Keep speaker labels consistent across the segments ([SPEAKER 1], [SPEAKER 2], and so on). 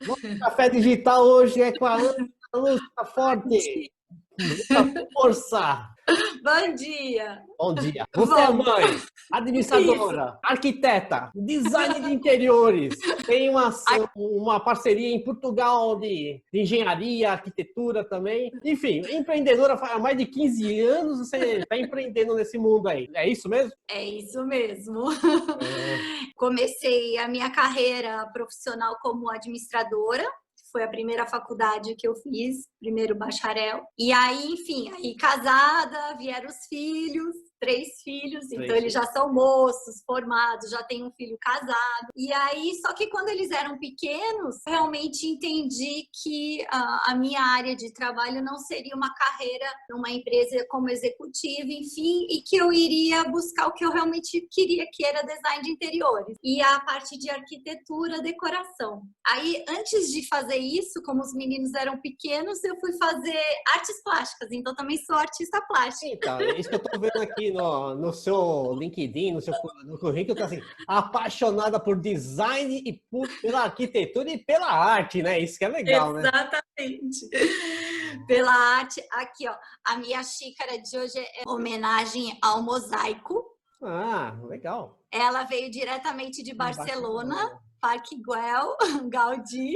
[SPEAKER 1] Nosso café digital hoje é com a Ana Lúcia Forte. Muita força.
[SPEAKER 2] Bom dia.
[SPEAKER 1] Bom dia. Você é mãe, administradora, arquiteta, design de interiores. Tem uma parceria em Portugal de engenharia, arquitetura também. Enfim, empreendedora há mais de 15 anos. Você está empreendendo nesse mundo aí. É isso mesmo?
[SPEAKER 2] É isso mesmo. Comecei a minha carreira profissional como administradora. Foi a primeira faculdade que eu fiz, primeiro bacharel. E aí, enfim, aí casada, vieram os filhos, 3 filhos, então eles já são moços, formados, já tem um filho casado. E aí, só que quando eles eram pequenos, realmente entendi que a minha área de trabalho não seria uma carreira numa empresa como executiva, enfim, e que eu iria buscar o que eu realmente queria, que era design de interiores. E a parte de arquitetura, decoração. Aí, antes de fazer isso, como os meninos eram pequenos, eu fui fazer artes plásticas, então também sou artista plástica.
[SPEAKER 1] Então, é isso que eu estou vendo aqui no seu LinkedIn, no currículo, tá assim, apaixonada por design e pela arquitetura e pela arte, né? Isso que é legal, né?
[SPEAKER 2] Exatamente. Pela arte. Aqui, ó, a minha xícara de hoje é homenagem ao mosaico.
[SPEAKER 1] Ah, legal.
[SPEAKER 2] Ela veio diretamente de Barcelona. Parque Güell, Gaudí.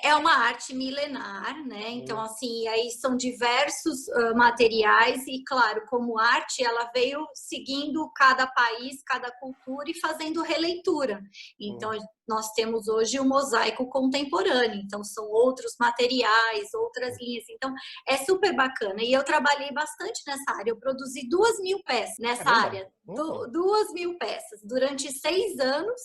[SPEAKER 2] É uma arte milenar, né? Então, assim, aí são diversos materiais e, claro, como arte, ela veio seguindo cada país, cada cultura e fazendo releitura. Então, nós temos hoje o mosaico contemporâneo, então são outros materiais, outras linhas, então é super bacana. E eu trabalhei bastante nessa área, eu produzi 2.000 peças nessa área, 2.000 peças durante 6 anos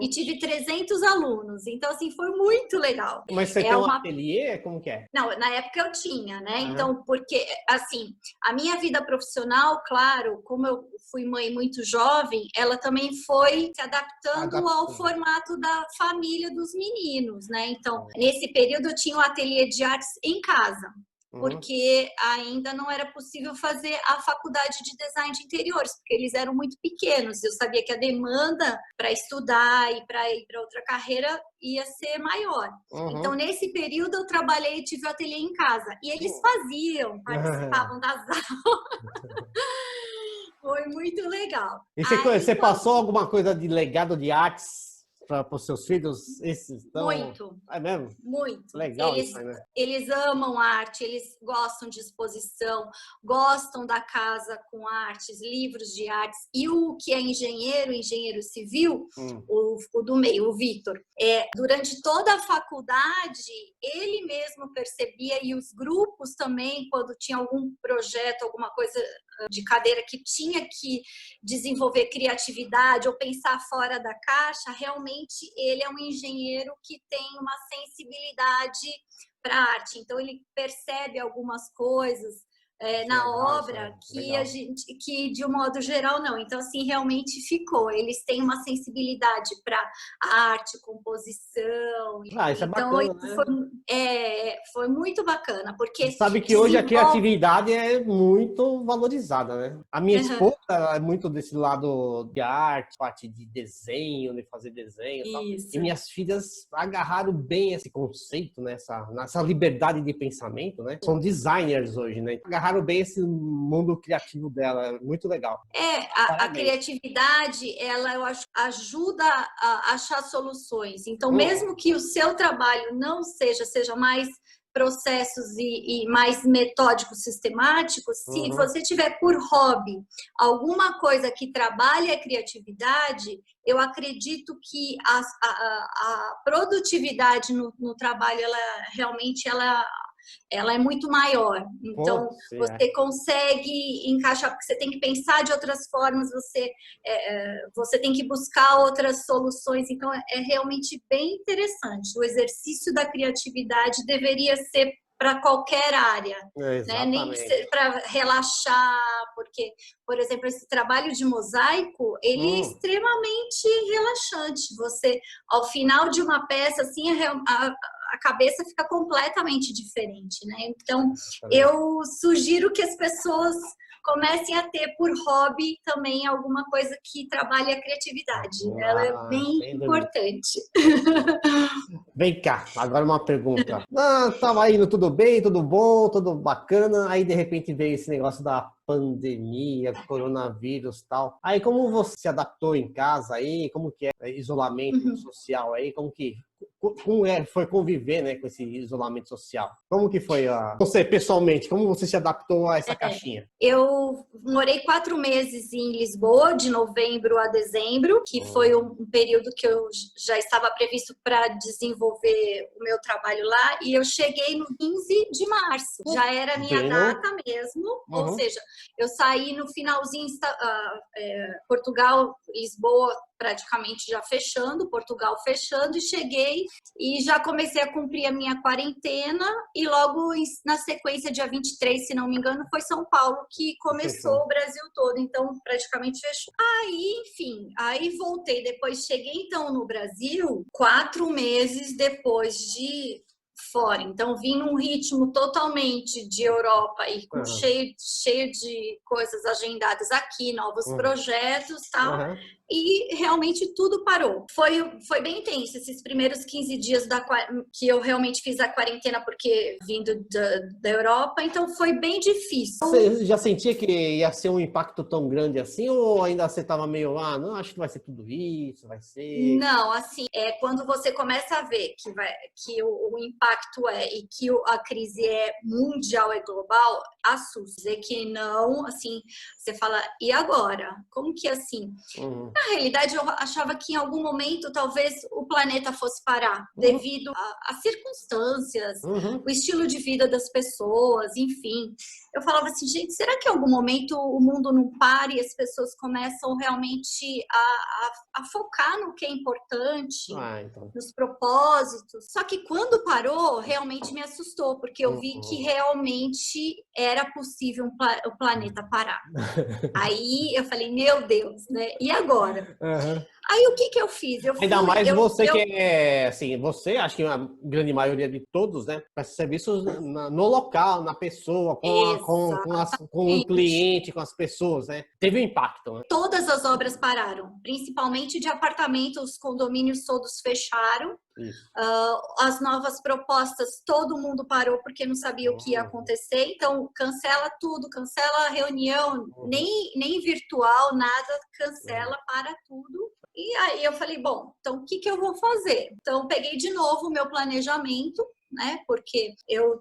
[SPEAKER 2] e tive 300 alunos, então assim, foi muito legal.
[SPEAKER 1] Mas você tem um ateliê? Como que é?
[SPEAKER 2] Não, na época eu tinha, né? Então, porque, assim, a minha vida profissional, claro, como eu fui mãe muito jovem, ela também foi se adaptando ao formato da família dos meninos, né? Então, nesse período eu tinha um ateliê de artes em casa, porque ainda não era possível fazer a faculdade de design de interiores, porque eles eram muito pequenos. Eu sabia que a demanda para estudar e para ir para outra carreira ia ser maior. Então, nesse período, eu trabalhei e tive o ateliê em casa. E eles participavam das aulas. Foi muito legal.
[SPEAKER 1] E você passou alguma coisa de legado de artes para os seus filhos?
[SPEAKER 2] Muito.
[SPEAKER 1] É mesmo?
[SPEAKER 2] Muito.
[SPEAKER 1] Legal isso aí, né?
[SPEAKER 2] Eles amam arte, eles gostam de exposição, gostam da casa com artes, livros de artes. E o que é engenheiro civil, o do meio, o Vitor, durante toda a faculdade, ele mesmo percebia, e os grupos também, quando tinha algum projeto, alguma coisa de cadeira que tinha que desenvolver criatividade ou pensar fora da caixa, realmente ele é um engenheiro que tem uma sensibilidade para a arte. Então, ele percebe algumas coisas na obra que de um modo geral não. Então, assim, realmente ficou. Eles têm uma sensibilidade para arte, composição.
[SPEAKER 1] Isso é
[SPEAKER 2] então,
[SPEAKER 1] bacana, né?
[SPEAKER 2] foi muito bacana, porque
[SPEAKER 1] você sabe que hoje a criatividade é muito valorizada, né? A minha esposa é muito desse lado de arte, parte de desenho, de fazer desenho e tal. E minhas filhas agarraram bem esse conceito, né? Nessa liberdade de pensamento, né? São designers hoje, né? Agarraram bem esse mundo criativo dela, muito legal.
[SPEAKER 2] A criatividade, ela, eu acho, ajuda a achar soluções. Então, mesmo que o seu trabalho não seja mais processos e mais metódicos, sistemáticos, se você tiver por hobby alguma coisa que trabalhe a criatividade, eu acredito que a produtividade no trabalho, ela é muito maior. Então, você consegue encaixar, porque você tem que pensar de outras formas, você tem que buscar outras soluções. Então, é realmente bem interessante. O exercício da criatividade deveria ser para qualquer área, né? Nem que seja para relaxar, porque, por exemplo, esse trabalho de mosaico, ele é extremamente relaxante. Você, ao final de uma peça, assim, a cabeça fica completamente diferente, né? Então, eu sugiro que as pessoas comecem a ter por hobby também alguma coisa que trabalhe a criatividade. Ela é bem importante.
[SPEAKER 1] Vem cá, agora uma pergunta. Tava indo tudo bem, tudo bom, tudo bacana, aí de repente veio esse negócio da pandemia, coronavírus e tal. Aí como você se adaptou em casa aí? Como que é isolamento social aí? Como foi conviver, né, com esse isolamento social? Como que foi você pessoalmente? Como você se adaptou a essa caixinha?
[SPEAKER 2] Eu morei 4 meses em Lisboa, de novembro a dezembro, que foi um período que eu já estava previsto para desenvolver o meu trabalho lá, e eu cheguei no 15 de março. Já era a minha data mesmo, ou seja, eu saí no finalzinho, Portugal, Lisboa praticamente já fechando, Portugal fechando, e cheguei e já comecei a cumprir a minha quarentena, e logo na sequência, dia 23, se não me engano, foi São Paulo que começou o Brasil todo, então praticamente fechou. Aí voltei, depois cheguei então no Brasil 4 meses depois de fora, então vim num ritmo totalmente de Europa e cheio de coisas agendadas aqui, novos projetos e tal, e realmente tudo parou. Foi bem intenso esses primeiros 15 dias que eu realmente fiz a quarentena, porque vindo da Europa, então foi bem difícil.
[SPEAKER 1] Você já sentia que ia ser um impacto tão grande assim, ou ainda você estava meio, não, acho que vai ser tudo isso, vai ser...
[SPEAKER 2] Não, assim, quando você começa a ver que o impacto e que a crise é mundial, é global, assusta. Dizer que não, assim, você fala, e agora? Como que assim? Na realidade, eu achava que em algum momento talvez o planeta fosse parar, devido às circunstâncias, o estilo de vida das pessoas, enfim. Eu falava assim, gente, será que em algum momento o mundo não para e as pessoas começam realmente a focar no que é importante, nos propósitos? Só que quando parou, realmente me assustou, porque eu vi que realmente era possível o planeta parar. Aí eu falei, meu Deus, né? E agora? Aí o que eu fiz?
[SPEAKER 1] Ainda mais você que é, assim, você, acho que a grande maioria de todos, né, presta serviços no local, na pessoa, com o cliente, com as pessoas, né? Teve um impacto, né?
[SPEAKER 2] Todas as obras pararam, principalmente de apartamentos, os condomínios todos fecharam. As novas propostas, todo mundo parou porque não sabia o que ia acontecer, então cancela tudo, cancela a reunião, nem virtual, nada, cancela, para tudo. E aí eu falei, bom, então o que eu vou fazer? Então peguei de novo o meu planejamento, né? Porque eu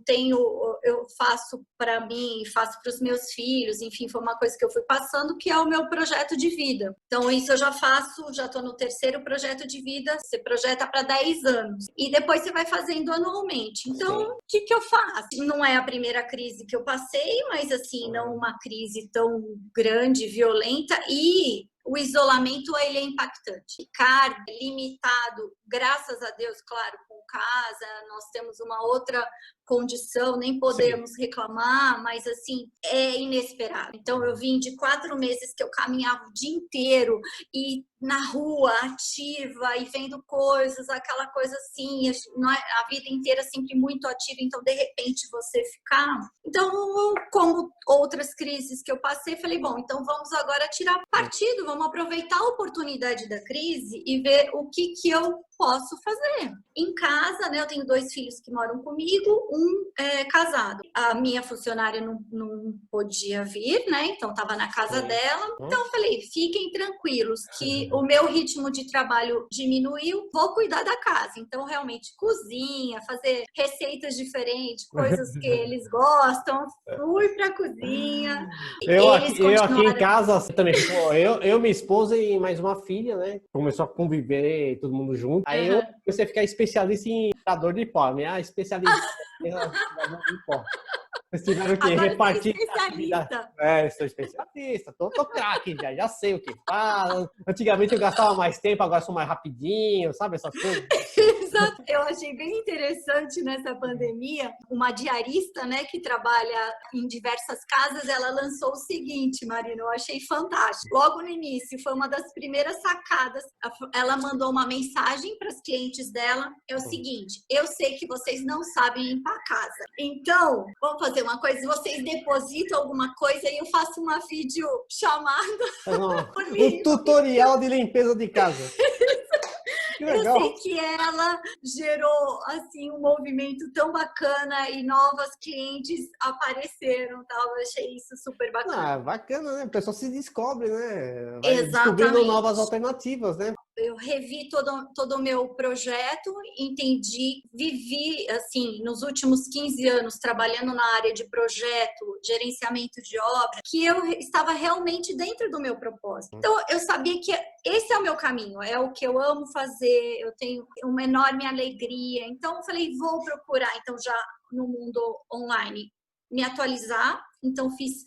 [SPEAKER 2] faço para mim, faço para os meus filhos, enfim, foi uma coisa que eu fui passando, que é o meu projeto de vida. Então isso eu já faço, já estou no 3º projeto de vida, você projeta para 10 anos e depois você vai fazendo anualmente. Então, o que eu faço? Não é a primeira crise que eu passei, mas assim, não uma crise tão grande, violenta, e o isolamento, ele é impactante. Ficar limitado, graças a Deus, claro, com casa, nós temos uma outra condição, nem podemos reclamar, mas assim, é inesperado. Então eu vim de 4 meses que eu caminhava o dia inteiro e na rua, ativa e vendo coisas, aquela coisa assim, a vida inteira sempre muito ativa, então de repente você ficar... Então, como outras crises que eu passei, falei, bom, então vamos agora tirar partido, vamos aproveitar a oportunidade da crise e ver o que eu posso fazer. Em casa, né, eu tenho 2 filhos que moram comigo, um é casado. A minha funcionária não podia vir, né, então estava na casa dela. Então eu falei, fiquem tranquilos que o meu ritmo de trabalho diminuiu, vou cuidar da casa. Então realmente cozinha, fazer receitas diferentes, coisas que eles gostam, fui pra cozinha.
[SPEAKER 1] Eu aqui em casa também, eu, minha esposa e mais uma filha, né, começou a conviver todo mundo junto. Aí eu comecei a ficar especialista em tirador de pó. Minha especialista em tirador de pó. Vocês tiveram que repartir. Sou especialista, tô craque já sei o que fala. Antigamente eu gastava mais tempo, agora sou mais rapidinho, sabe essas coisas?
[SPEAKER 2] Exato. Eu achei bem interessante nessa pandemia, uma diarista, né, que trabalha em diversas casas, ela lançou o seguinte, Marina, eu achei fantástico. Logo no início, foi uma das primeiras sacadas, ela mandou uma mensagem para as clientes dela, é o seguinte, eu sei que vocês não sabem limpar a casa, então, vamos fazer uma coisa, vocês depositam alguma coisa e eu faço uma videochamada.
[SPEAKER 1] Um tutorial de limpeza de casa.
[SPEAKER 2] Eu sei que ela gerou assim um movimento tão bacana e novas clientes apareceram, tal. Eu achei isso super bacana.
[SPEAKER 1] Bacana, né? O pessoal se descobre, né? Vai
[SPEAKER 2] Exatamente.
[SPEAKER 1] descobrindo novas alternativas, né?
[SPEAKER 2] Eu revi todo o meu projeto, entendi, vivi, assim, nos últimos 15 anos trabalhando na área de projeto, gerenciamento de obra, que eu estava realmente dentro do meu propósito. Então, eu sabia que esse é o meu caminho, é o que eu amo fazer, eu tenho uma enorme alegria. Então, eu falei, vou procurar, então, já no mundo online, me atualizar. Então, fiz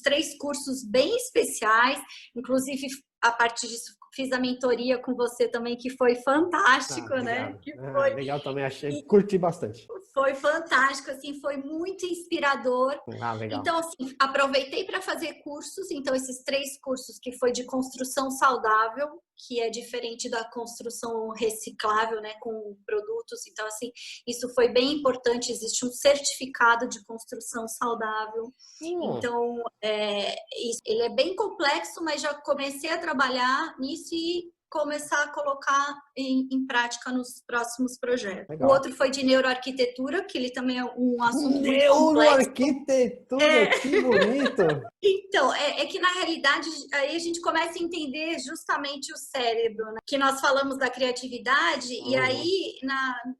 [SPEAKER 2] 3 cursos bem especiais, inclusive, a partir disso, fiz a mentoria com você também, que foi fantástico, né? Que foi...
[SPEAKER 1] legal também, achei, curti bastante.
[SPEAKER 2] Foi fantástico, assim, foi muito inspirador.
[SPEAKER 1] Legal.
[SPEAKER 2] Então, assim, aproveitei para fazer cursos, então esses 3 cursos que foi de construção saudável, que é diferente da construção reciclável, né, com produtos. Então, assim, isso foi bem importante, existe um certificado de construção saudável. Então, ele é bem complexo, mas já comecei a trabalhar nisso e começar a colocar em prática nos próximos projetos. Legal. O outro foi de neuroarquitetura, que ele também é um assunto muito complexo.
[SPEAKER 1] Neuroarquitetura, que bonito!
[SPEAKER 2] Então, é que na realidade aí a gente começa a entender justamente o cérebro, né? Que nós falamos da criatividade e aí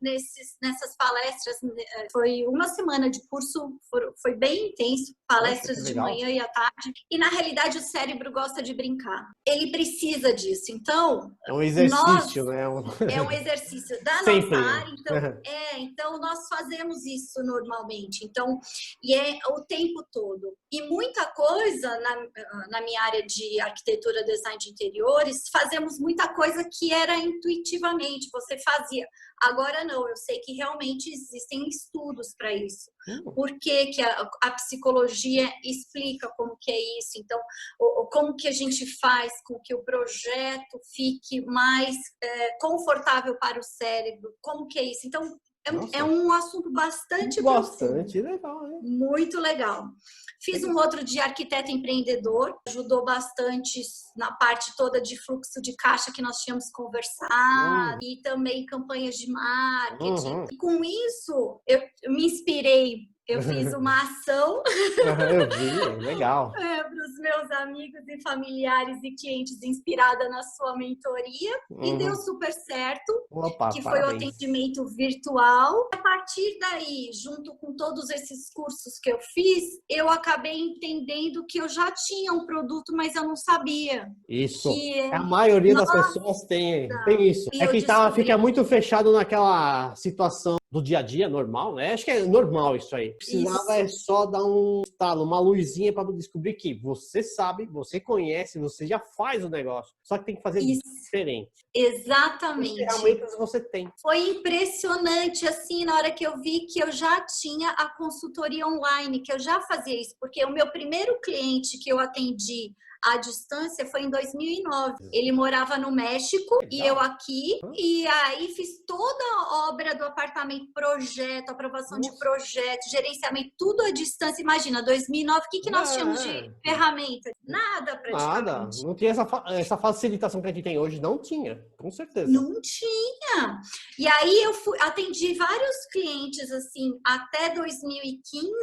[SPEAKER 2] nessas palestras, foi uma semana de curso, foi bem intenso, palestras de manhã e à tarde, e na realidade o cérebro gosta de brincar. Ele precisa disso, então
[SPEAKER 1] é um exercício, né?
[SPEAKER 2] É um exercício da
[SPEAKER 1] Sempre.
[SPEAKER 2] Nossa área, então nós fazemos isso normalmente, então, e é o tempo todo. E muita coisa na minha área de arquitetura, design de interiores, fazemos muita coisa que era intuitivamente, você fazia. Agora não, eu sei que realmente existem estudos para isso. Por que a psicologia explica como que é isso? Então, como que a gente faz com que o projeto fique mais confortável para o cérebro? Como que é isso? Então, é um assunto bastante
[SPEAKER 1] legal, hein?
[SPEAKER 2] Muito legal. Fiz um outro de arquiteto empreendedor, ajudou bastante na parte toda de fluxo de caixa que nós tínhamos conversado e também campanhas de marketing. E com isso, eu me inspirei. Eu fiz uma ação
[SPEAKER 1] eu vi, legal.
[SPEAKER 2] Para os meus amigos e familiares e clientes inspirada na sua mentoria e deu super certo, que foi o atendimento virtual. A partir daí, junto com todos esses cursos que eu fiz, eu acabei entendendo que eu já tinha um produto, mas eu não sabia.
[SPEAKER 1] Isso, a maioria das pessoas tem isso. É que fica muito fechado naquela situação do dia a dia normal, né? Acho que é normal isso aí. Precisava só dar um estalo, uma luzinha para descobrir que você sabe, você conhece, você já faz o negócio. Só que tem que fazer diferente.
[SPEAKER 2] Exatamente.
[SPEAKER 1] Que ferramentas você tem.
[SPEAKER 2] Foi impressionante, assim, na hora que eu vi que eu já tinha a consultoria online, que eu já fazia isso, porque o meu primeiro cliente que eu atendi à distância foi em 2009. Ele morava no México e eu aqui, e aí fiz toda a obra do apartamento, projeto, aprovação de projeto, gerenciamento, tudo à distância. Imagina, 2009, o que nós tínhamos de ferramenta? Nada, praticamente.
[SPEAKER 1] Nada, não tinha essa facilitação que a gente tem hoje, não tinha, com certeza.
[SPEAKER 2] Não tinha. E aí eu atendi vários clientes, assim, até 2015,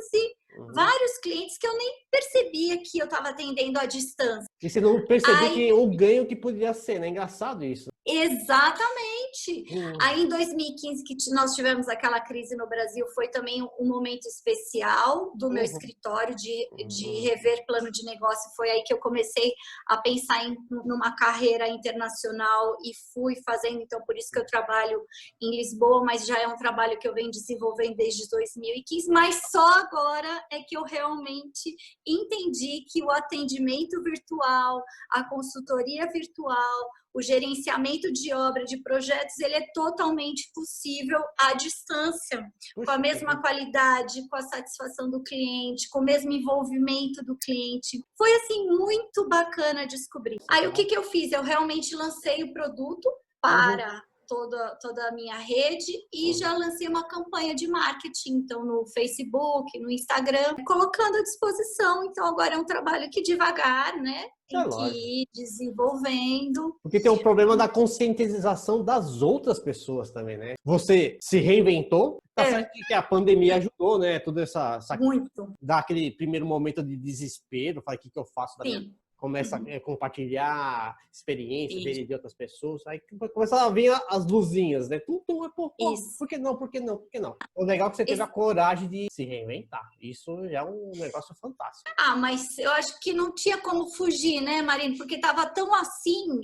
[SPEAKER 2] vários clientes que eu nem percebia que eu estava atendendo à distância.
[SPEAKER 1] E você não percebeu que o ganho que podia ser, né? Engraçado isso.
[SPEAKER 2] Exatamente. Aí em 2015 que nós tivemos aquela crise no Brasil, foi também um momento especial do meu escritório de rever plano de negócio. Foi aí que eu comecei a pensar numa carreira internacional e fui fazendo. Então, por isso que eu trabalho em Lisboa, mas já é um trabalho que eu venho desenvolvendo desde 2015. Mas só agora é que eu realmente entendi que o atendimento virtual, a consultoria virtual, o gerenciamento de obra, de projeto projetos, ele é totalmente possível à distância, com a mesma qualidade, com a satisfação do cliente, com o mesmo envolvimento do cliente. Foi, assim, muito bacana descobrir. Aí, o que eu fiz? Eu realmente lancei o produto para toda a minha rede e já lancei uma campanha de marketing, então no Facebook, no Instagram, colocando à disposição. Então agora é um trabalho que devagar, né, tem que ir desenvolvendo.
[SPEAKER 1] Porque tem o problema da conscientização das outras pessoas também, né? Você se reinventou, tá certo que a pandemia ajudou, né? Toda essa
[SPEAKER 2] muito.
[SPEAKER 1] Dá aquele primeiro momento de desespero, fala o que eu faço da minha... Começa a compartilhar experiências de outras pessoas, aí começa a vir as luzinhas, né? Por que não? Por que não? Por que não? O legal é que você teve a coragem de se reinventar. Isso já é um negócio fantástico.
[SPEAKER 2] Mas eu acho que não tinha como fugir, né, Marina? Porque tava tão assim.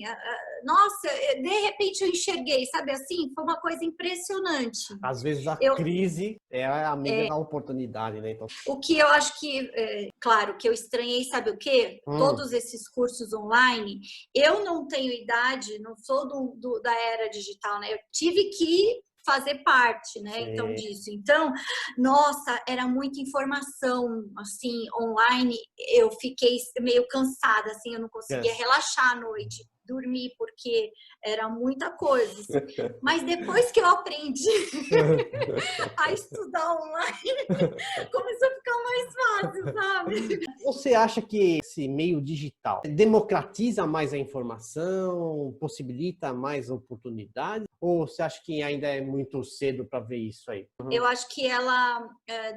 [SPEAKER 2] Nossa, de repente eu enxerguei, sabe assim? Foi uma coisa impressionante.
[SPEAKER 1] Às vezes a crise é a amiga da oportunidade, né? Então...
[SPEAKER 2] O que eu acho que, claro, que eu estranhei, sabe o quê? Todos esses cursos online, eu não tenho idade, não sou da era digital, né? Eu tive que fazer parte, né, então disso. Então, nossa, era muita informação, assim, online. Eu fiquei meio cansada, assim, eu não conseguia relaxar à noite, dormir, porque era muita coisa. Mas depois que eu aprendi a estudar online, começou a ficar mais fácil, sabe?
[SPEAKER 1] Você acha que esse meio digital democratiza mais a informação, possibilita mais oportunidades? Ou você acha que ainda é muito cedo para ver isso aí?
[SPEAKER 2] Eu acho que ela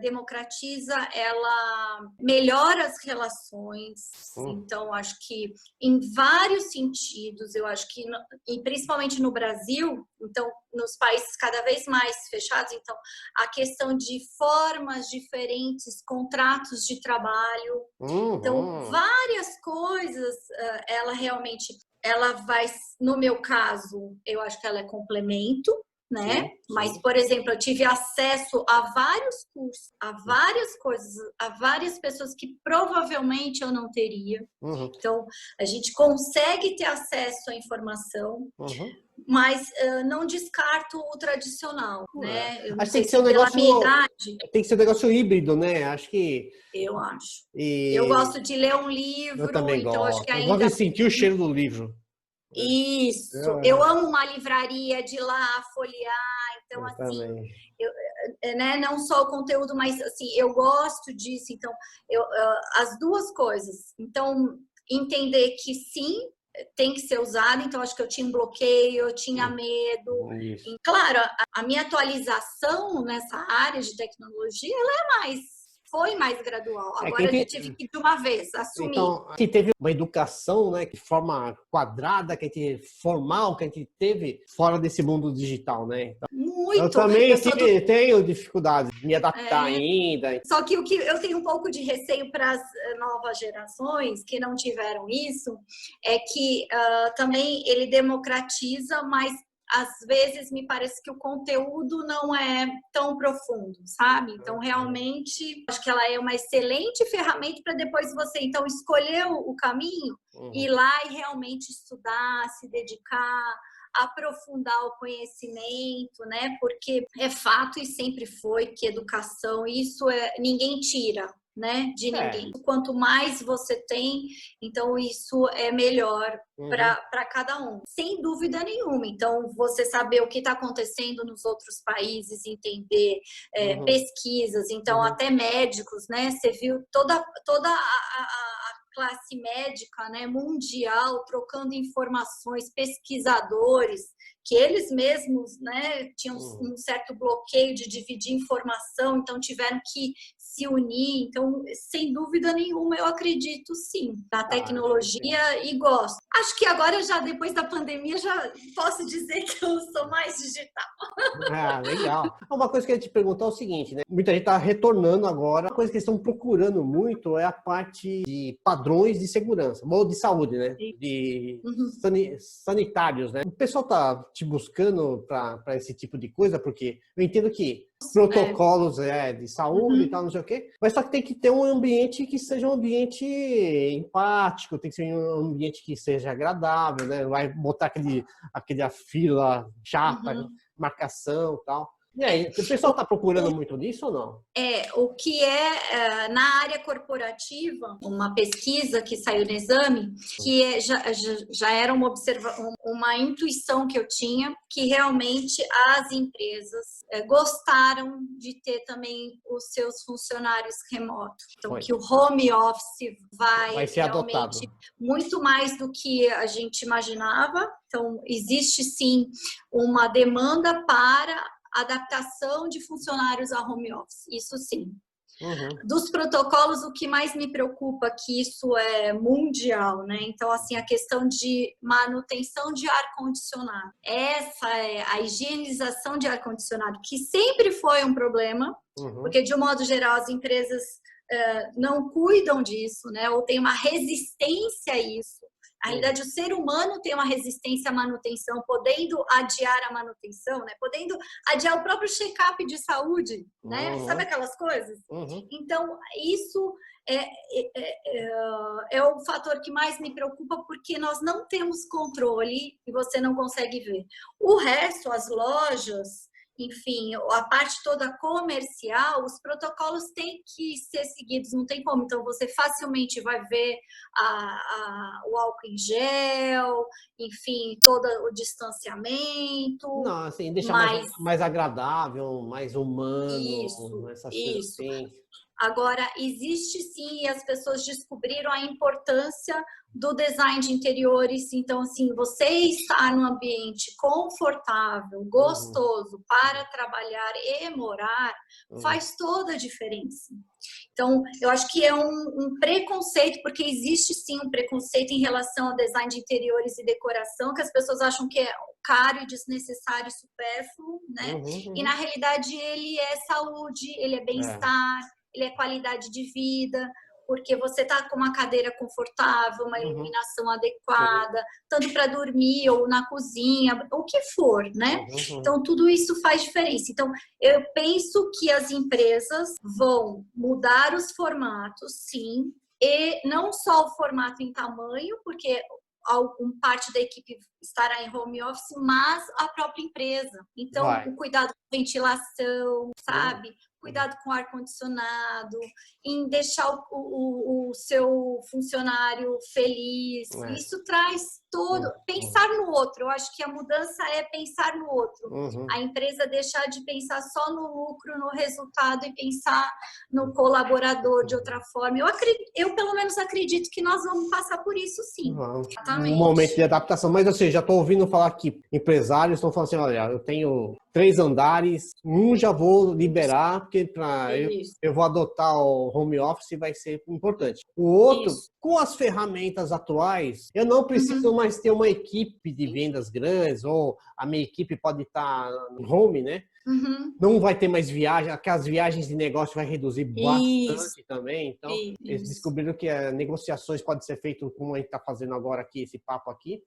[SPEAKER 2] democratiza, ela melhora as relações. Então, acho que em vários sentidos, eu acho que, e principalmente no Brasil, então, nos países cada vez mais fechados, então, a questão de formas diferentes, contratos de trabalho. Então, várias coisas, ela realmente, ela vai, no meu caso, eu acho que ela é complemento, né? Sim. Mas, por exemplo, eu tive acesso a vários cursos, a várias coisas, a várias pessoas que provavelmente eu não teria. Então, a gente consegue ter acesso à informação, mas não descarto o tradicional, né? Eu não sei se pela minha idade...
[SPEAKER 1] Tem que ser um negócio híbrido, né? Acho que...
[SPEAKER 2] Eu acho. Eu gosto de ler um livro,
[SPEAKER 1] eu também
[SPEAKER 2] então
[SPEAKER 1] gosto.
[SPEAKER 2] acho que ainda...
[SPEAKER 1] Eu gosto de sentir o cheiro do livro.
[SPEAKER 2] Isso, eu amo uma livraria, de ir lá folhear, então assim, né, não só o conteúdo, mas assim, eu gosto disso, então, as duas coisas, então, entender que sim, tem que ser usado, então acho que eu tinha um bloqueio, eu tinha medo, e, claro, a minha atualização nessa área de tecnologia, ela foi mais gradual. Agora eu tive que, de uma vez, assumir.
[SPEAKER 1] Então, que teve uma educação, né, de forma quadrada, que a gente formal, que a gente teve fora desse mundo digital, né? Então,
[SPEAKER 2] muito.
[SPEAKER 1] Eu também tenho dificuldades de me adaptar ainda.
[SPEAKER 2] Só que o que eu tenho um pouco de receio para as novas gerações que não tiveram isso é que também ele democratiza, mas às vezes me parece que o conteúdo não é tão profundo, sabe? Então, realmente, acho que ela é uma excelente ferramenta para depois você, então, escolher o caminho, ir lá e realmente estudar, se dedicar, aprofundar o conhecimento, né? Porque é fato e sempre foi que educação, isso ninguém tira, né, de ninguém. Quanto mais você tem, então isso é melhor para cada um, sem dúvida nenhuma. Então, você saber o que está acontecendo nos outros países, entender pesquisas, então até médicos, né? Você viu toda a classe médica, né, mundial, trocando informações, pesquisadores, que eles mesmos, né, tinham um certo bloqueio de dividir informação, então tiveram que se unir. Então, sem dúvida nenhuma, eu acredito sim na tecnologia e gosto. Acho que agora, já depois da pandemia, já posso dizer que eu sou mais digital.
[SPEAKER 1] Legal. Uma coisa que eu ia te perguntar é o seguinte, né? Muita gente está retornando agora. Uma coisa que eles estão procurando muito é a parte de padrões de segurança, ou de saúde, né? De sanitários, né? O pessoal está te buscando para esse tipo de coisa, porque eu entendo que protocolos de saúde e tal, não sei o quê. Mas só que tem que ter um ambiente que seja um ambiente empático, tem que ser um ambiente que seja agradável, né? Não vai botar aquele fila chata, marcação e tal. E aí, o pessoal está procurando muito nisso ou não?
[SPEAKER 2] O que na área corporativa, uma pesquisa que saiu no exame, que já era uma intuição que eu tinha, que realmente as empresas gostaram de ter também os seus funcionários remotos. Então, que o home office vai
[SPEAKER 1] ser
[SPEAKER 2] realmente
[SPEAKER 1] adotado
[SPEAKER 2] muito mais do que a gente imaginava. Então, existe sim uma demanda para adaptação de funcionários a home office, isso sim. Dos protocolos, o que mais me preocupa é que isso é mundial, né? Então, assim, a questão de manutenção de ar-condicionado. Essa é a higienização de ar-condicionado, que sempre foi um problema, porque, de um modo geral, as empresas não cuidam disso, né? Ou tem uma resistência a isso. Na realidade, o ser humano tem uma resistência à manutenção, podendo adiar a manutenção, né? Podendo adiar o próprio check-up de saúde, né? Sabe aquelas coisas? Então, isso é o fator que mais me preocupa, porque nós não temos controle e você não consegue ver. O resto, as lojas, enfim, a parte toda comercial, os protocolos têm que ser seguidos, não tem como. Então, você facilmente vai ver o álcool em gel, enfim, todo o distanciamento.
[SPEAKER 1] Não, assim, deixa mais agradável, mais humano.
[SPEAKER 2] Isso. Agora, existe sim, e as pessoas descobriram a importância do design de interiores. Então, assim, você estar num ambiente confortável, gostoso para trabalhar e morar, faz toda a diferença. Então, eu acho que é um preconceito, porque existe sim um preconceito em relação ao design de interiores e decoração, que as pessoas acham que é caro e desnecessário e supérfluo, né? E na realidade ele é saúde, ele é bem-estar, ele é qualidade de vida, porque você está com uma cadeira confortável, uma iluminação adequada, tanto para dormir ou na cozinha, o que for, né? Então, tudo isso faz diferença. Então, eu penso que as empresas vão mudar os formatos, sim, e não só o formato em tamanho, porque parte da equipe estará em home office, mas a própria empresa. Então, o cuidado com ventilação, sabe? Cuidado com ar-condicionado, em deixar o seu funcionário feliz. Isso traz todo... Pensar no outro. Eu acho que a mudança é pensar no outro. A empresa deixar de pensar só no lucro, no resultado e pensar no colaborador de outra forma. Eu pelo menos, acredito que nós vamos passar por isso, sim.
[SPEAKER 1] Um momento de adaptação. Mas, assim, já estou ouvindo falar que empresários estão falando assim, olha, eu tenho 3 andares, já vou liberar, porque eu vou adotar o home office, vai ser importante. O outro, com as ferramentas atuais, eu não preciso mais ter uma equipe de vendas grandes, ou a minha equipe pode estar no home, né? Não vai ter mais viagem, que as viagens de negócio vai reduzir bastante também. Então, eles descobriram que negociações podem ser feitas como a gente está fazendo agora aqui, esse papo aqui.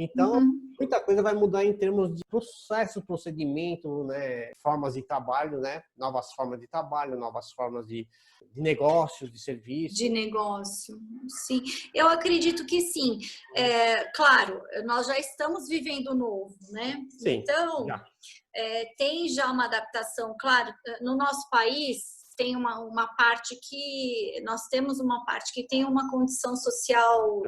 [SPEAKER 1] Então, muita coisa vai mudar em termos de processo, procedimento, né? Formas de trabalho, né? Novas formas de trabalho, novas formas de negócio, de serviço.
[SPEAKER 2] De negócio, sim. Eu acredito que sim. Claro, nós já estamos vivendo o novo, né?
[SPEAKER 1] Sim,
[SPEAKER 2] então, tem já uma adaptação. Claro, no nosso país tem uma parte que... Nós temos uma parte que tem uma condição social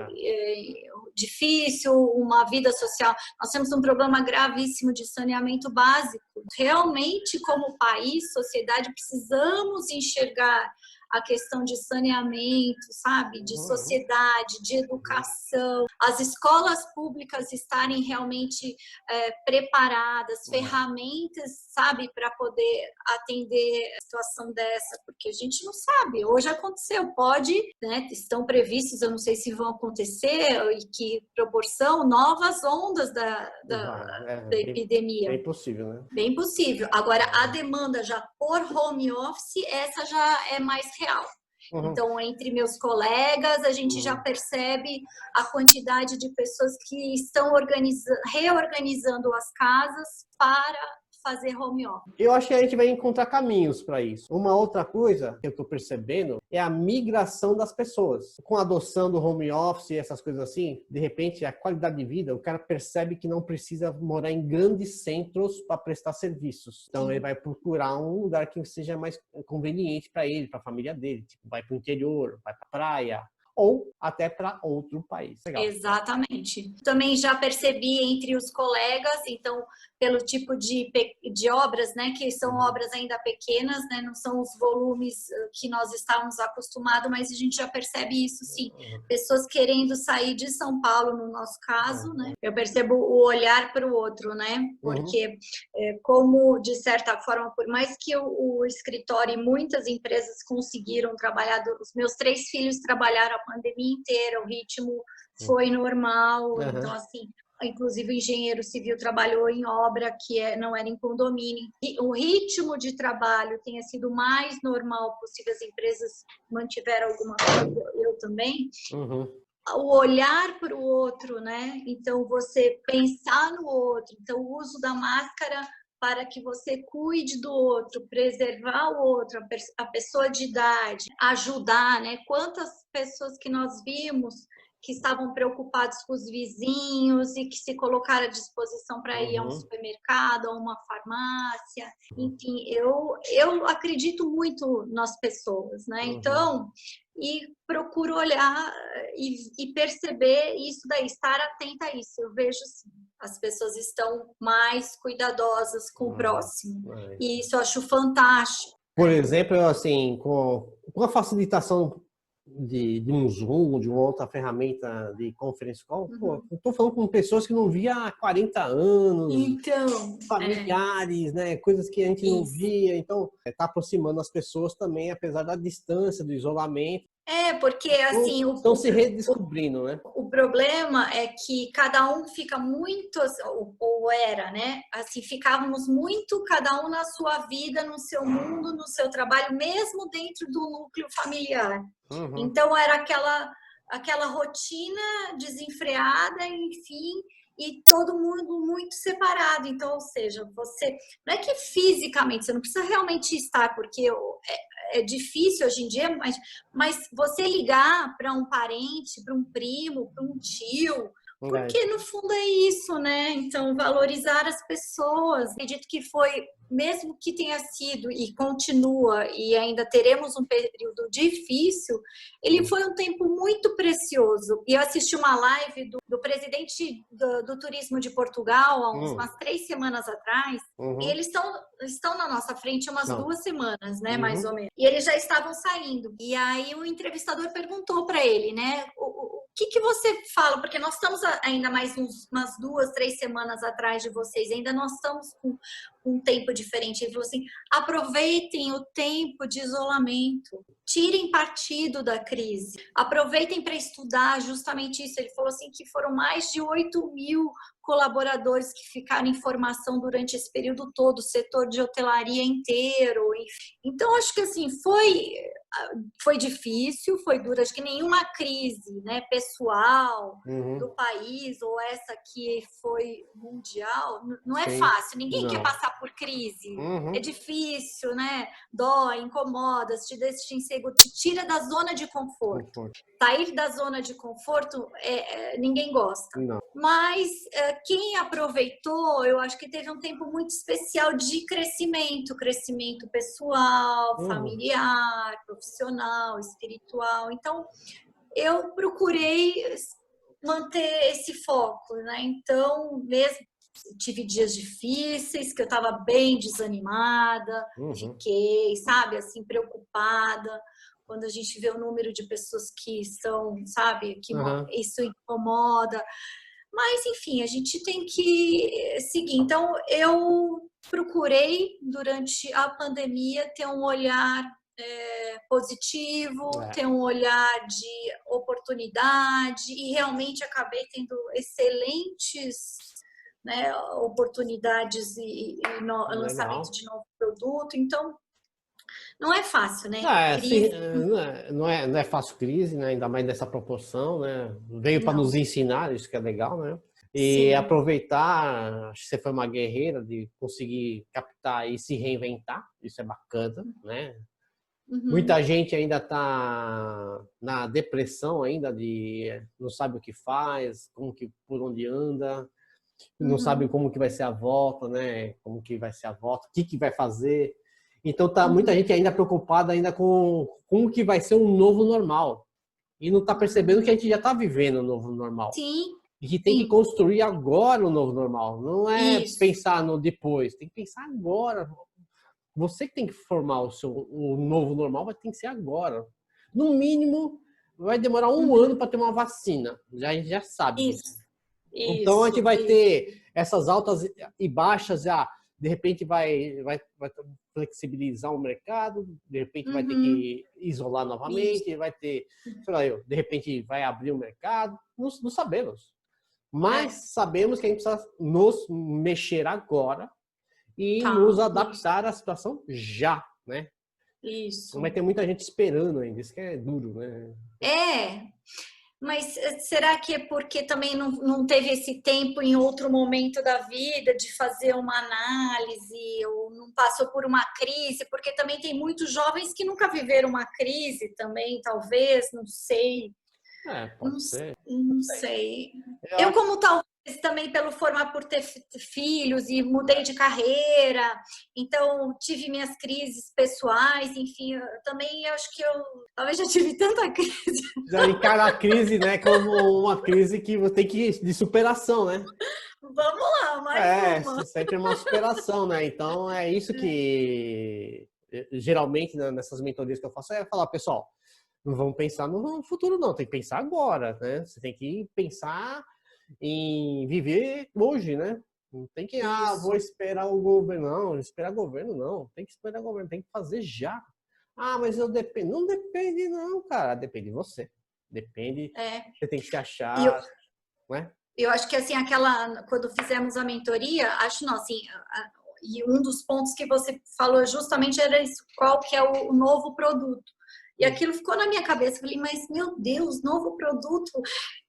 [SPEAKER 2] difícil, uma vida social. Nós temos um problema gravíssimo de saneamento básico. Realmente, como país, sociedade, precisamos enxergar a questão de saneamento, sabe? De sociedade, de educação. As escolas públicas estarem realmente preparadas, ferramentas, sabe? Para poder atender a situação dessa, porque a gente não sabe. Hoje aconteceu, pode, né? Estão previstos, eu não sei se vão acontecer, e que proporção, novas ondas da epidemia.
[SPEAKER 1] Bem possível, né?
[SPEAKER 2] Bem possível. Agora, a demanda já por home office, essa já é mais real. Então, entre meus colegas, a gente já percebe a quantidade de pessoas que estão reorganizando as casas para fazer home office.
[SPEAKER 1] Eu acho que a gente vai encontrar caminhos para isso. Uma outra coisa que eu estou percebendo é a migração das pessoas. Com a adoção do home office e essas coisas assim, de repente, a qualidade de vida, o cara percebe que não precisa morar em grandes centros para prestar serviços. Então, ele vai procurar um lugar que seja mais conveniente para ele, para a família dele. Tipo, vai para o interior, vai para a praia, ou até para outro país. Legal.
[SPEAKER 2] Exatamente. Também já percebi entre os colegas, então, pelo tipo de obras, né, que são obras ainda pequenas, né, não são os volumes que nós estávamos acostumados, mas a gente já percebe isso, sim. Pessoas querendo sair de São Paulo, no nosso caso, né, eu percebo o olhar para o outro, né, porque como, de certa forma, por mais que o escritório e muitas empresas conseguiram trabalhar, os meus 3 filhos trabalharam a pandemia inteira, o ritmo foi normal, então, assim, inclusive o engenheiro civil trabalhou em obra que não era em condomínio. E o ritmo de trabalho tenha sido o mais normal possível, as empresas mantiveram alguma coisa, eu também. O olhar para o outro, né? Então, você pensar no outro. Então, o uso da máscara para que você cuide do outro, preservar o outro, a pessoa de idade, ajudar, né? Quantas pessoas que nós vimos que estavam preocupados com os vizinhos e que se colocaram à disposição para ir a um supermercado, a uma farmácia. Enfim, eu acredito muito nas pessoas, né? Então, e procuro olhar e perceber isso daí, estar atenta a isso. Eu vejo, sim, as pessoas estão mais cuidadosas com o próximo. E isso eu acho fantástico.
[SPEAKER 1] Por exemplo, assim, com a facilitação de um Zoom, de uma outra ferramenta de conference call, pô, eu tô falando com pessoas que não via há 40 anos,
[SPEAKER 2] então,
[SPEAKER 1] familiares, né? Coisas que a gente não via. Então, tá aproximando as pessoas também, apesar da distância, do isolamento.
[SPEAKER 2] Porque assim...
[SPEAKER 1] Estão se redescobrindo, né?
[SPEAKER 2] O problema é que cada um fica muito, ou era, né? Assim, ficávamos muito, cada um na sua vida, no seu mundo, no seu trabalho, mesmo dentro do núcleo familiar. Então, era aquela rotina desenfreada, enfim, e todo mundo muito separado. Então, ou seja, você... Não é que fisicamente, você não precisa realmente estar, porque é difícil hoje em dia, mas você ligar para um parente, para um primo, para um tio, porque no fundo é isso, né? Então, valorizar as pessoas. Acredito que foi, mesmo que tenha sido e continua, e ainda teremos um período difícil, ele foi um tempo muito precioso. E eu assisti uma live do presidente do Turismo de Portugal, há umas 3 semanas atrás, e eles estão na nossa frente umas 2 semanas, né, mais ou menos. E eles já estavam saindo. E aí o entrevistador perguntou para ele, né, o que você fala? Porque nós estamos ainda mais umas 2, 3 semanas atrás de vocês, ainda nós estamos com um tempo diferente. Ele falou assim: aproveitem o tempo de isolamento, tirem partido da crise, aproveitem para estudar justamente isso. Ele falou assim que foram mais de 8.000 colaboradores que ficaram em formação durante esse período todo, o setor de hotelaria inteiro. Então, acho que assim, foi difícil, foi duro. Acho que nenhuma crise, né, pessoal do país, ou essa que foi mundial, não é fácil. Ninguém quer passar por crise. É difícil, né? Dói, incomoda, te deixa inseguro, te tira da zona de conforto. Sair da zona de conforto, ninguém gosta.
[SPEAKER 1] Não.
[SPEAKER 2] Mas quem aproveitou, eu acho que teve um tempo muito especial de crescimento pessoal, familiar, profissional, espiritual. Então, eu procurei manter esse foco, né? Então, mesmo tive dias difíceis, que eu estava bem desanimada, fiquei, sabe, assim, preocupada. Quando a gente vê o número de pessoas que são, sabe, que isso incomoda. Mas, enfim, a gente tem que seguir. Então, eu procurei, durante a pandemia, ter um olhar positivo, ter um olhar de oportunidade, e realmente acabei tendo excelentes, né, oportunidades e lançamento de novo produto. Então, não é fácil, né?
[SPEAKER 1] Não é fácil crise, né? Ainda mais nessa proporção, né? Veio para nos ensinar, isso que é legal, né? E sim, aproveitar, acho que você foi uma guerreira de conseguir captar e se reinventar, isso é bacana, né? Muita gente ainda está na depressão ainda, não sabe o que faz, por onde anda, não sabe como que vai ser a volta, né? Como que vai ser a volta, o que vai fazer. Então tá muita gente ainda preocupada ainda com como que vai ser um novo normal. E não está percebendo que a gente já está vivendo um novo normal.
[SPEAKER 2] Sim.
[SPEAKER 1] E que tem que construir agora o novo normal. Não é
[SPEAKER 2] Isso.
[SPEAKER 1] pensar no depois, tem que pensar agora. Você que tem que formar o novo normal, vai ter que ser agora. No mínimo, vai demorar um ano para ter uma vacina. A gente já sabe disso. Então, a gente vai ter essas altas e baixas. De repente, vai flexibilizar o mercado. De repente, vai ter que isolar novamente. Vai ter, sei lá, de repente, vai abrir o mercado. Não sabemos. Mas sabemos que a gente precisa nos mexer agora e nos adaptar à situação já, né?
[SPEAKER 2] Isso.
[SPEAKER 1] Não vai ter muita gente esperando ainda, isso que é duro, né?
[SPEAKER 2] Mas será que é porque também não teve esse tempo em outro momento da vida de fazer uma análise ou não passou por uma crise? Porque também tem muitos jovens que nunca viveram uma crise também, talvez, não sei.
[SPEAKER 1] Pode ser.
[SPEAKER 2] Não sei. Eu, como talvez também pelo formar por ter filhos e mudei de carreira, então tive minhas crises pessoais, enfim, também acho que eu talvez já tive tanta crise.
[SPEAKER 1] Já encara a crise, né, como uma crise que você tem que de superação, né?
[SPEAKER 2] Vamos lá, mais uma.
[SPEAKER 1] Sempre uma superação, né? Então é isso que geralmente nessas mentorias que eu faço é falar, pessoal, não vamos pensar no futuro, não. Tem que pensar agora, né? Você tem que pensar em viver hoje, né? Não tem que, vou esperar o governo. Não, esperar governo, não. Tem que esperar governo, tem que fazer já. Mas eu dependo. Não depende, não, cara. Depende de você. Depende. Você tem que se achar, né?
[SPEAKER 2] Eu acho que, assim, quando fizemos a mentoria, acho, não, assim, e um dos pontos que você falou justamente era isso, qual que é o novo produto. E aquilo ficou na minha cabeça. Eu falei, mas, meu Deus, novo produto?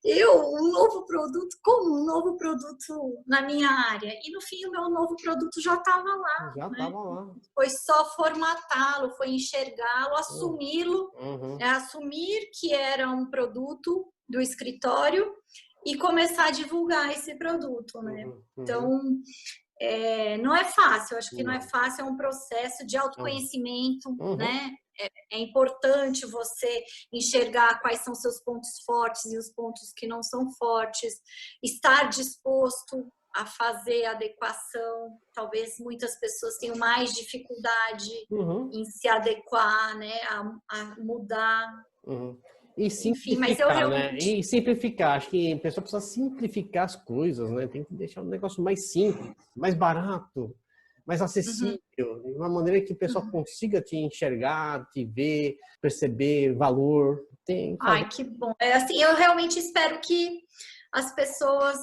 [SPEAKER 2] Um novo produto? Como um novo produto na minha área? E, no fim, o meu novo produto já estava lá.
[SPEAKER 1] Já estava lá.
[SPEAKER 2] Foi só formatá-lo, foi enxergá-lo, assumi-lo, assumir que era um produto do escritório e começar a divulgar esse produto, né? Então, não é fácil. Eu acho que não é fácil, é um processo de autoconhecimento, né? É importante você enxergar quais são seus pontos fortes e os pontos que não são fortes, estar disposto a fazer adequação. Talvez muitas pessoas tenham mais dificuldade em se adequar, né, a mudar.
[SPEAKER 1] E simplificar, enfim, mas realmente... né? E simplificar. Acho que a pessoa precisa simplificar as coisas, né? Tem que deixar um negócio mais simples, mais barato, mais acessível, de uma maneira que o pessoal consiga te enxergar, te ver, perceber valor.
[SPEAKER 2] Ai, que bom. Assim, eu realmente espero que as pessoas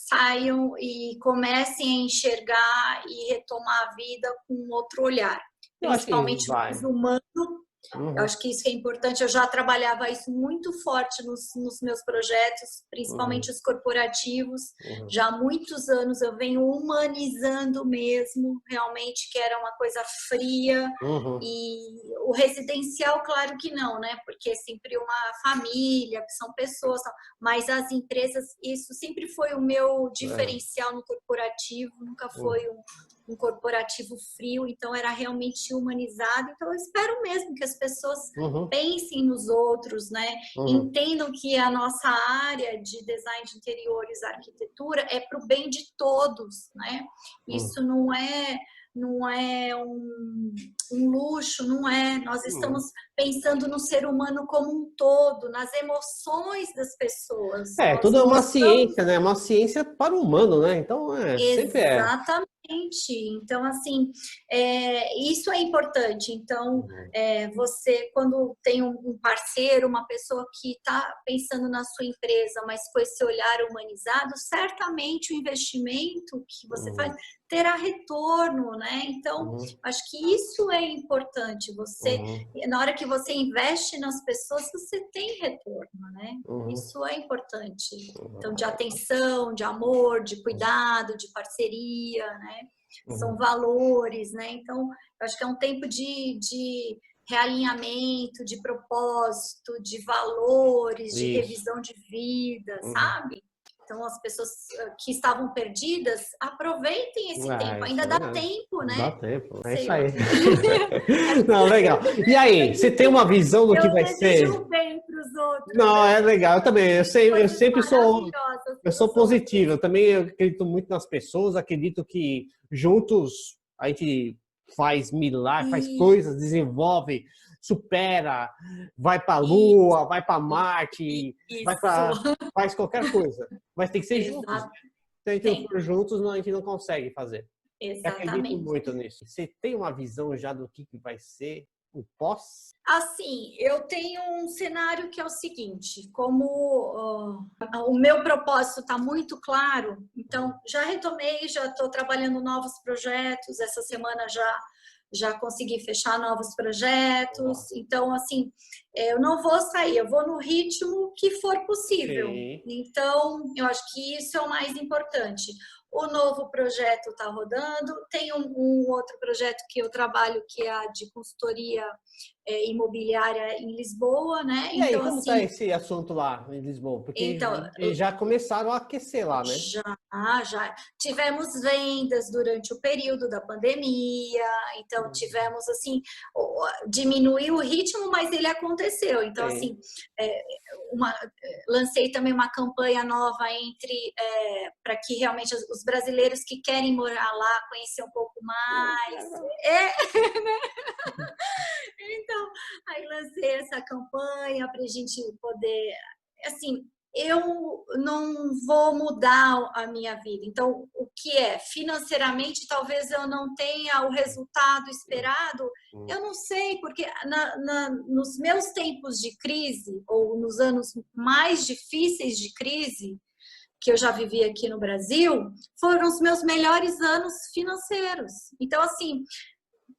[SPEAKER 2] saiam e comecem a enxergar e retomar a vida com outro olhar, principalmente mais humano. Eu acho que isso que é importante. Eu já trabalhava isso muito forte nos meus projetos, principalmente os corporativos. Já há muitos anos eu venho humanizando mesmo, realmente, que era uma coisa fria. E o residencial, claro que não, né? Porque é sempre uma família, são pessoas. Mas as empresas, isso sempre foi o meu diferencial no corporativo, nunca foi um corporativo frio, então era realmente humanizado. Então eu espero mesmo que as pessoas pensem nos outros, né? Entendam que a nossa área de design de interiores, arquitetura, é para o bem de todos, né? Isso não é um luxo, não é. Nós estamos pensando no ser humano como um todo, nas emoções das pessoas.
[SPEAKER 1] Tudo é uma ciência, né? Uma ciência para o humano, né? Então, sempre é.
[SPEAKER 2] Exatamente. Então, assim, isso é importante. Então, você, quando tem um parceiro, uma pessoa que está pensando na sua empresa, mas com esse olhar humanizado, certamente o investimento que você faz terá retorno, né? Então, acho que isso é importante. Você, na hora que você investe nas pessoas, você tem retorno, né? Isso é importante. Então, de atenção, de amor, de cuidado, de parceria, né? São valores, né? Então, acho que é um tempo de realinhamento, de propósito, de valores, de revisão de vida, sabe? Então, as pessoas que estavam perdidas, aproveitem esse tempo. Ainda dá tempo, né?
[SPEAKER 1] Dá tempo. É isso aí. Não, legal. E aí, você tem uma visão do que vai ser?
[SPEAKER 2] Eu desejo bem para os outros.
[SPEAKER 1] Não, é legal. Eu também. Eu sempre sou... Eu sou positivo. Eu também acredito muito nas pessoas. Acredito que juntos a gente faz milagres, faz coisas, desenvolve, supera, vai para a Lua, vai para Marte, faz qualquer coisa. Mas tem que ser juntos. Se a gente não for juntos, a gente não consegue fazer.
[SPEAKER 2] Exatamente.
[SPEAKER 1] Eu acredito muito nisso. Você tem uma visão já do que vai ser o pós?
[SPEAKER 2] Assim, eu tenho um cenário que é o seguinte, como o meu propósito está muito claro, então já retomei, já estou trabalhando novos projetos, essa semana já consegui fechar novos projetos, então assim, eu não vou sair, eu vou no ritmo que for possível. Então, eu acho que isso é o mais importante. O novo projeto está rodando, tem um outro projeto que eu trabalho, que é a de consultoria imobiliária em Lisboa, né?
[SPEAKER 1] E aí, então, como está esse assunto lá em Lisboa? Porque eles já começaram a aquecer lá, né?
[SPEAKER 2] Já. Tivemos vendas durante o período da pandemia, então tivemos, assim, diminuiu o ritmo, mas ele aconteceu. Então, assim, lancei também uma campanha nova para que realmente os brasileiros que querem morar lá conhecer um pouco mais. Né? Então, aí lancei essa campanha para a gente poder, assim, eu não vou mudar a minha vida. Então, o que é? Financeiramente, talvez eu não tenha o resultado esperado. Eu não sei, porque nos meus tempos de crise, ou nos anos mais difíceis de crise, que eu já vivi aqui no Brasil, foram os meus melhores anos financeiros. Então, assim,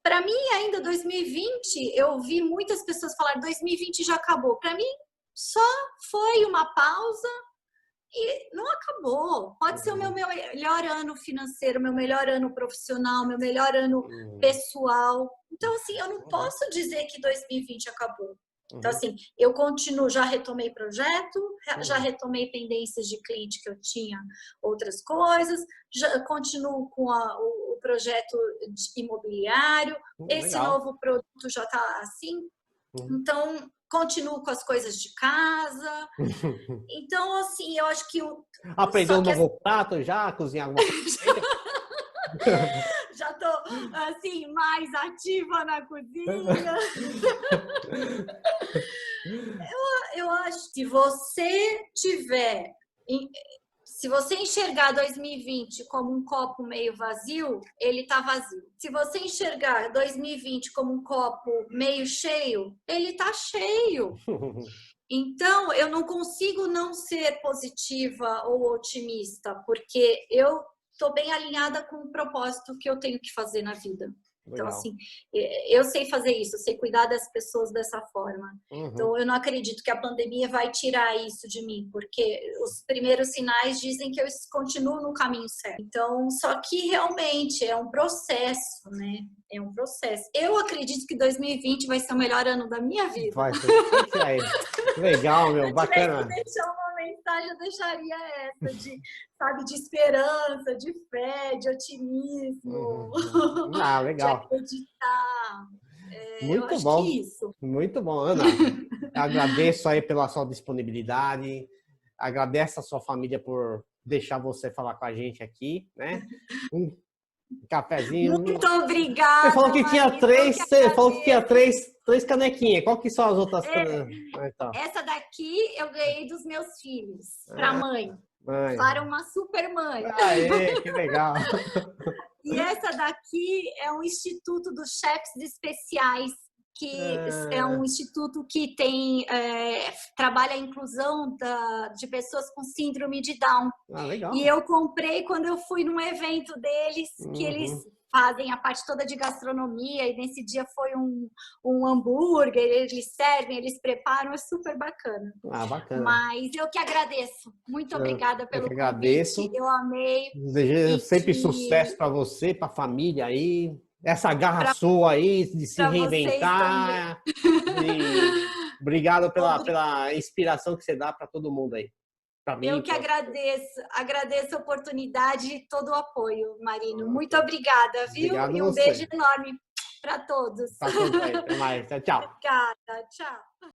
[SPEAKER 2] para mim, ainda 2020, eu vi muitas pessoas falar 2020 já acabou. Para mim, só foi uma pausa e não acabou. Pode ser o meu melhor ano financeiro, meu melhor ano profissional, meu melhor ano pessoal. Então, assim, eu não posso dizer que 2020 acabou. Então, assim, eu continuo, já retomei projeto, já retomei pendências de cliente que eu tinha, outras coisas, já continuo com o projeto imobiliário, esse novo produto já está assim, então continuo com as coisas de casa. Então, assim, eu acho que
[SPEAKER 1] aprendeu um novo prato já, cozinhar alguma coisa?
[SPEAKER 2] Já tô, assim, mais ativa na cozinha. Eu acho que se você enxergar 2020 como um copo meio vazio, ele tá vazio. Se você enxergar 2020 como um copo meio cheio, ele tá cheio. Então, eu não consigo não ser positiva ou otimista, porque eu estou bem alinhada com o propósito que eu tenho que fazer na vida. Então, assim, eu sei fazer isso, eu sei cuidar das pessoas dessa forma. Então, eu não acredito que a pandemia vai tirar isso de mim, porque os primeiros sinais dizem que eu continuo no caminho certo. Então, só que realmente é um processo, né? É um processo. Eu acredito que 2020 vai ser o melhor ano da minha vida.
[SPEAKER 1] Vai ser. Legal, meu, bacana.
[SPEAKER 2] Se tivesse que deixar uma mensagem, eu deixaria essa, de esperança, de fé, de otimismo.
[SPEAKER 1] Legal.
[SPEAKER 2] De acreditar.
[SPEAKER 1] Muito bom.
[SPEAKER 2] Que isso.
[SPEAKER 1] Muito bom, Ana. Agradeço aí pela sua disponibilidade. Agradeço a sua família por deixar você falar com a gente aqui, né? Um cafezinho.
[SPEAKER 2] Muito obrigada.
[SPEAKER 1] Você falou que tinha três. Você falou que tinha três canequinhas. Qual que são as outras?
[SPEAKER 2] Então. Essa daqui eu ganhei dos meus filhos, para mãe. Para uma super mãe.
[SPEAKER 1] Aê, que legal.
[SPEAKER 2] E essa daqui é um instituto dos chefes especiais, que é um instituto que trabalha a inclusão de pessoas com síndrome de Down.
[SPEAKER 1] Legal.
[SPEAKER 2] E eu comprei quando eu fui num evento deles, que eles fazem a parte toda de gastronomia, e nesse dia foi um hambúrguer, eles servem, eles preparam, é super bacana.
[SPEAKER 1] Bacana.
[SPEAKER 2] Mas eu que agradeço. Muito obrigada pelo convite.
[SPEAKER 1] Agradeço.
[SPEAKER 2] Eu amei.
[SPEAKER 1] Desejo sempre sucesso para você, para a família aí. Essa garra sua aí de se reinventar. E obrigado pela inspiração que você dá para todo mundo aí.
[SPEAKER 2] Eu que agradeço a oportunidade e todo o apoio, Marino. Muito obrigada, viu?
[SPEAKER 1] Obrigado
[SPEAKER 2] e um beijo enorme para todos.
[SPEAKER 1] Pra todos aí. Até mais. Tchau.
[SPEAKER 2] Obrigada. Tchau.